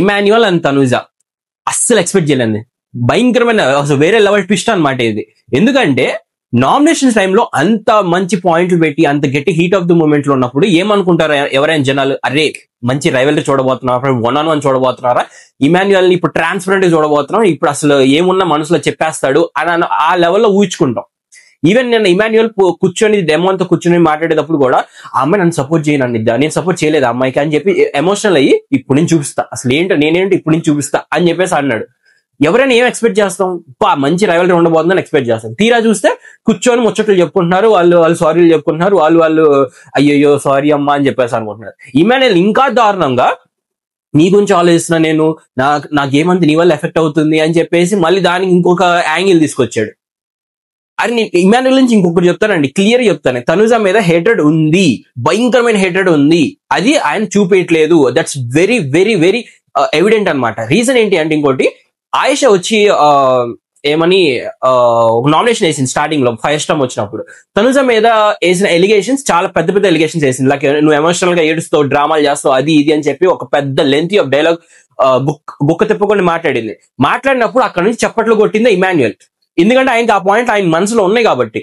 Emmanuel and Tanuja అస్సలు expect చేయలేదు. భయంకరమైన అసలు వేరే లెవెల్ ట్విస్ట్ అనమాట ఇది. ఎందుకంటే నామినేషన్స్ టైంలో అంత మంచి పాయింట్లు పెట్టి అంత గట్టి హీట్ ఆఫ్ ది మూమెంట్ లో ఉన్నప్పుడు ఏమనుకుంటారు ఎవరైనా జనాలు, అరే మంచి రైవల్ చూడబోతున్నారా, 1-on-1 చూడబోతున్నారా, ఇమాన్యుయల్ ని ఇప్పుడు ట్రాన్స్పరెంట్ చూడబోతున్నాం, ఇప్పుడు అసలు ఏమున్నా మనసులో చెప్పేస్తాడు అని ఆ లెవెల్లో ఊహించుకుంటాం. ఈవెన్ నేను ఇమాన్యుయల్ కూర్చొని డెమో అంతా కూర్చొని మాట్లాడేటప్పుడు కూడా ఆ అమ్మాయి నన్ను సపోర్ట్ చేయనండి, నేను సపోర్ట్ చేయలేదు ఆ అమ్మాయికి అని చెప్పి ఎమోషనల్ అయ్యి ఇప్పుడు నేను చూపిస్తా, అసలు ఏంటో నేనేంటి ఇప్పుడు నేను చూపిస్తా అని చెప్పేసి అన్నాడు. ఎవరైనా ఏం ఎక్స్పెక్ట్ చేస్తాం, మంచి రైవల్రీ ఉండబోతుందని ఎక్స్పెక్ట్ చేస్తాం. తీరా చూస్తే కూర్చొని ముచ్చట్లు చెప్పుకుంటున్నారు, వాళ్ళు సారీలు చెప్పుకుంటున్నారు, వాళ్ళు అయ్యో సారీ అమ్మా అని చెప్పేసి అనుకుంటున్నారు. ఇమాన్యుయల్ ఇంకా దారుణంగా నీ గురించి ఆలోచిస్తున్నా నేను, నాకేమంత నీ వల్ల ఎఫెక్ట్ అవుతుంది అని చెప్పేసి మళ్ళీ దానికి ఇంకొక యాంగిల్ తీసుకొచ్చాడు. అది నేను ఇమాన్యుయల్ నుంచి ఇంకొకటి చెప్తానండి, క్లియర్ చెప్తాను, తనుజ మీద హేట్రెడ్ ఉంది, భయంకరమైన హేట్రెడ్ ఉంది, అది ఆయన చూపేయట్లేదు. That's very very very evident అనమాట. రీజన్ ఏంటి అంటే, ఇంకోటి ఆయేష వచ్చి ఏమని నామినేషన్ వేసింది స్టార్టింగ్ లో ఫస్ట్ టైం వచ్చినప్పుడు, తనుజ మీద వేసిన ఎలిగేషన్స్ చాలా పెద్ద పెద్ద ఎలిగేషన్స్ వేసింది. లైక్ నువ్వు ఎమోషనల్ గా ఏడుస్తావు, డ్రామాలు చేస్తావు, అది ఇది అని చెప్పి ఒక పెద్ద లెంతీ ఆఫ్ డైలాగ్ బుక్క తిప్పకుండా మాట్లాడినప్పుడు అక్కడ నుంచి చప్పట్లు కొట్టింది ఇమాన్యుయల్. ఎందుకంటే ఆయనకి ఆ పాయింట్ ఆయన మనసులో ఉన్నాయి కాబట్టి.